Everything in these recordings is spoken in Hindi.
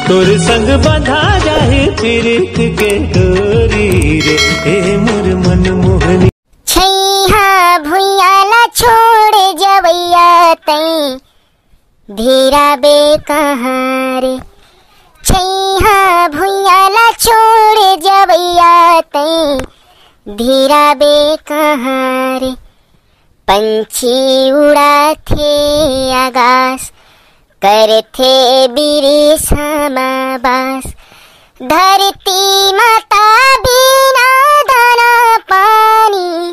तोर संग बंधा जाए प्रीत के डोरी रे ए मोर मन मोहनी। छैहा भुइयाला छोड़ जवैया तई धीरा बे कहाँ रे। छैहा भुइयाला छोड़ जवैया तई धीरा बे कहाँ रे। पंछी उड़ा थे आकाश करथे बिरी समाबास। धरती माता बिना दाना पानी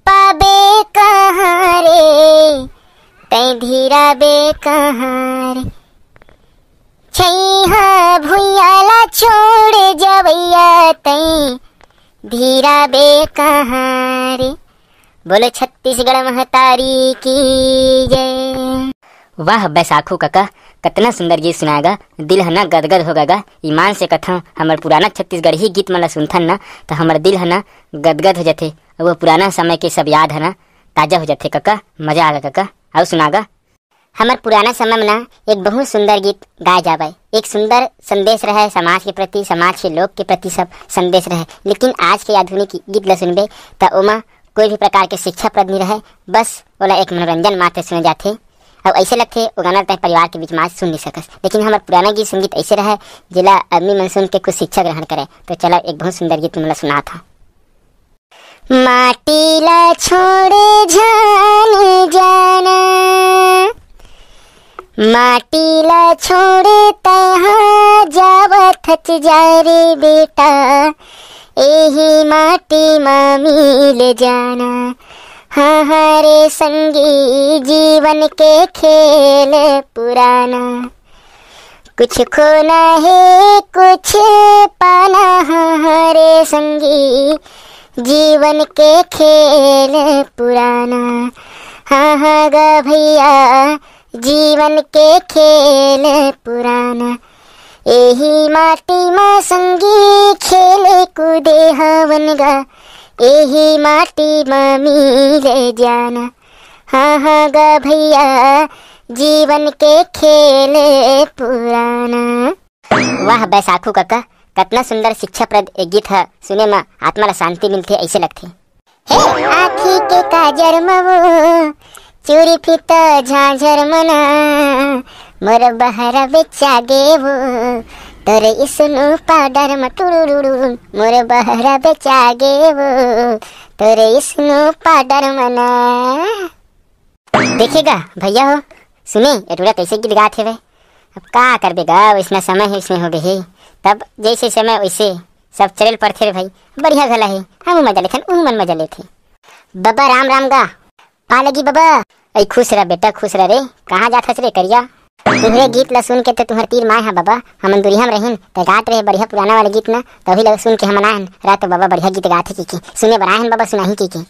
पाबे कहाँ रे तै धीरा बे कहाँ रे। छैहा भुइयाला छोड़ जवैया तै धीरा बे कहाँ रे। बोले छत्तीसगढ़ महतारी की जय। वाह बैसाखू काका, कितना सुंदर गीत सुनाएगा, दिल है ना गदगद हो गएगा। ईमान से कथा हमार पुराना छत्तीसगढ़ ही गीत मला सुनथन ना तो हमार दिल है ना गदगद हो जाते और वो पुराना समय के सब याद है ना ताजा हो जाते। काका मजा आगा काका, आओ सुनागा। हमार पुराना समय में ना एक बहुत सुंदर गीत गाए जावे, एक सुंदर संदेश रहे समाज के प्रति, समाज के लोग के प्रति सब संदेश रहे। लेकिन आज के आधुनिक गीत ला सुनबे तो ओमा कोई भी प्रकार के शिक्षाप्रद नहीं रहे, बस ओला एक मनोरंजन मात्र सुने जाते और ऐसे लगते वो गाना तय परिवार के बीच में सुन नहीं सकस। लेकिन हमारा पुराना गीत संगीत ऐसे रहे जिला आदमी मन सुन के कुछ शिक्षा ग्रहण करे। तो चलो एक बहुत सुंदर गीत मला सुना था। माटी ला छोड़े जान जाना, माटी ला छोड़े तहाँ जावत थच जा रे बेटा, एही माटी मा मिल जाना। हमारे संगी जीवन के खेल पुराना, कुछ खोना है कुछ पाना। हमारे संगी जीवन के खेल पुराना। हाँ हाँ गा भैया जीवन के खेल पुराना। यही माटी में संगी खेले कूदे हवन गा, यही माटी में मिले जाना। हाँ हाँ गा भैया जीवन के खेल पुराना। वाह बैसाखू काका, कितना सुंदर शिक्षाप्रद एक गीत है, सुने में आत्मा ला शांति मिलती ऐसे लगते। हे आँखी के काजर मवो चूरी फीता झांझर मना, मोर बहरा बेचा गेवो तोरे इसनु पाउडर में टुरुरुरु। मोर बहरा बेचा गेवो तोरे इसनु पाउडर मना। देखेगा भैया हो सुने एटूरा कैसे गीत गाते हुए। अब का कर बेगा, वैसना समय है इसमें हो गए, तब जैसे समय वैसे सब चल पड़ते रे भाई। बढ़िया गला है, हम मजा लेथन उन मन मजा लेथे। बाबा राम राम गा पा लगी बाबा। ऐ खुश रह बेटा खुश रह रे, कहाँ जाथस रे करिया। तुम्हारे गीत ला सुन के तो तुम्हारे तीर माए है बाबा, हम दुरिया में रहीन तो गात रहे बढ़िया पुराना वाले गीत ना, तभी लग सुन के हम आए रात बाबा बढ़िया गीत गाते की सुने बनाए बाबा सुनाही की।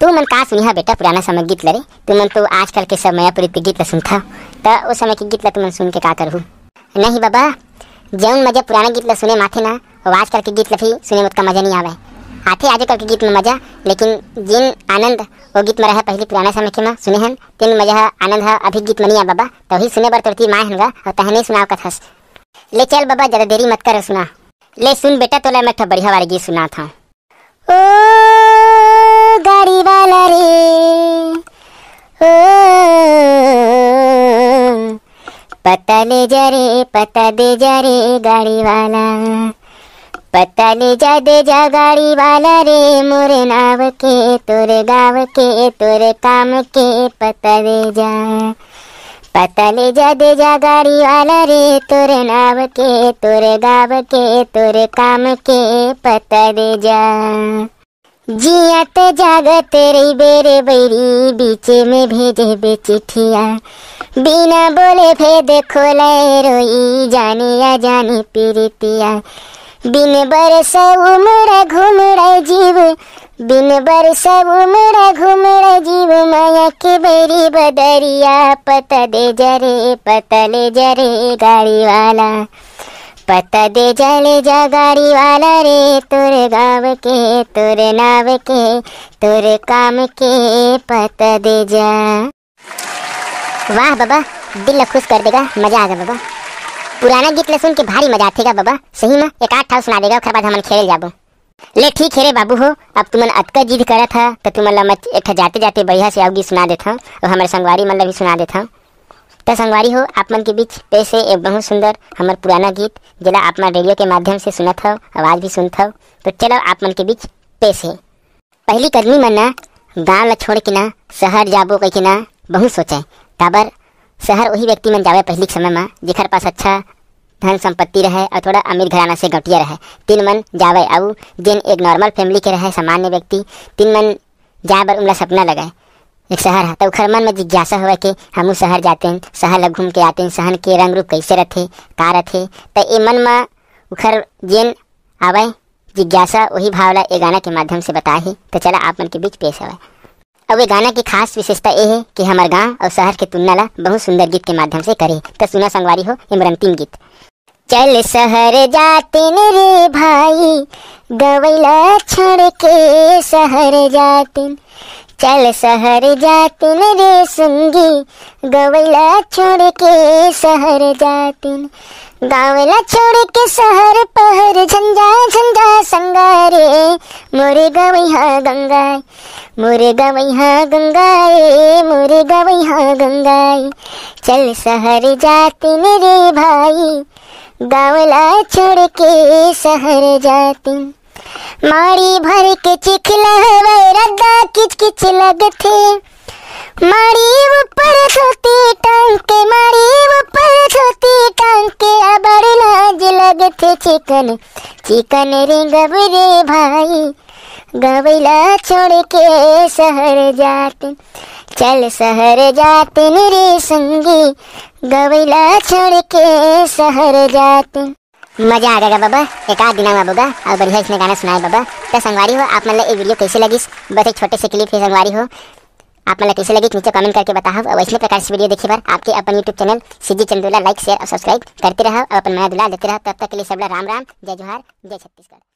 तू मन का सुनी है बेटा पुराना समय गीत लरे, तू मन तो आजकल के सब मायापुरी गीत ला सुनता तो उस समय के गीत ला तुम सुन के का करू। नहीं बाबा जौन मजा पुराना गीत ला सुने माथे ना और आजकल के गीत ला भी सुने मत का मजा नहीं आवे। आते आजकल के गीत में मजा, लेकिन जिन आनंद वो गीत में रहा पहले पुराना समय के में सुने हन तीन मजा आनंद है अभी गीत में नहीं आ बाबा। तो ही सुने बर तुरती माए हनगा और तहने सुनाओ कथस। ले चल बाबा ज्यादा देरी मत कर सुना। ले सुन बेटा तो मैं बढ़िया वाला गीत सुना था। ओ गाड़ी वाला रे ओ पता ले जा रे पता दे जा रे गाड़ी वाला, पता ले जा दे जा गाड़ी वाला रे। मोरे नाव के तोरे गाँव के तोरे काम के पता दे जा, पता ले जा दे जा गाड़ी वाला रे। तोरे नाव के तोरे गाँव के तोरे काम के पता दे जा। जियात जागत रही बेरे बैरी बीचे में भेजे बे चिट्ठिया, बिना बोले भेद खोले रोई जाने या जाने पीरितिया। बिन बरस उमड़ घुमड़ जीव, बिन बरस उमड़ घुमड़ जीव। माया के बेरी बदरिया पता दे जा रे पता ले जा रे गाड़ी वाला, पता दे जा ले जा गाड़ी वाला रे। तोरे गाँव के तोरे नाव के तोरे काम के पता दे जा। वाह बाबा दिल खुश कर देगा, मजा आ गया बाबा। पुराना गीत ले सुन के भारी मजा आतेगा बाबा, सही में एक आठ ठाव सुना देगा, ओकर बाद हमन खेल जाबो। ले ठीक है रे बाबू हो, अब तुमन अतका जिद करा था तो तुमन ला मैं एक जाते जाते बढ़िया से आउगी सुना देता हूँ और हमारे संगवारी मन ला भी सुना देता हूँ। तो संगवारी हो, आप मन के बीच पेश है एक बहुत सुंदर हमार पुराना गीत, जिला आप मन रेडियो के माध्यम से सुनत हो, आवाज़ भी सुनत हो। तो चलो आप मन के बीच पेश है। पहली कदमी मन ना गाँव ला छोड़ के ना शहर जाबो कह के ना बहुत सोचे, काबर शहर वही व्यक्ति मन जावे पहली के समय में जेकर पास अच्छा धन संपत्ति रहे और थोड़ा अमीर घराना से गटिया रहे, तीन मन जावे। और जिन एक नॉर्मल फैमिली के रहे सामान्य व्यक्ति, तीन मन जाए बर उनला सपना लगाए एक शहर है। तो उखर मन में जिज्ञासा हुआ कि हम शहर जाते हैं, शहर ला घूम के आते हैं, शहर के रंग रूप कैसे रहते का रहते। तो ये मन में उखर जिन आवे जिज्ञासा वही भावला ये गाना के माध्यम से बताए ही। तो चला आप मन के बीच पेश आवे। अब ये गाना की खास विशेषता ये है कि हमारे गाँव और शहर के तुलना ला बहुत सुंदर गीत के माध्यम से करे। तो सुना संगवारी हो ये अंतिम गीत। चल शहर जातिन रे भाई, गवैला छोड़ के शहर जातिन। चल शहर जातिन रे संगी, गवैला छोड़ के शहर जातिन। गावला छोड़ के शहर पहर झंझा झंझा संगारे, मोरे गवैया गंगाए, मोरे गवैया गंगाए, मोरे गवैया गंगाए। चल शहर जातिन रे भाई, गावला छोड़ के शहर जातिन। माड़ी भर के चिखला रद्दा किच किच लगथे, माड़ी ऊपर धोती टांग के, माड़ी ऊपर धोती टांग के, अबड़ लाज लगथे चिकन चिकन रे गबरे भाई, गवैला छोड़ के शहर जातिन। चल शहर जातिन रे संगी, गवैला छोड़ के शहर जातिन। मजा आ गया बाबा, एक आध दिन में बोगा और बढ़िया इसने गाना सुनाए बाबा। तो संगवारी हो, आप मतलब ये वीडियो कैसे लगी, बस एक छोटे से क्लिप है संगवारी हो, आप मतलब कैसे लगी नीचे कमेंट करके बताओ। और वैसे प्रकार से वीडियो देखिए बार आपके अपन YouTube channel CG Chandola like share और सब्सक्राइब करते रहो और अपन नया दुला देते रहो। तब तक के लिए सब राम राम, जय जोहार, जय छत्तीसगढ़।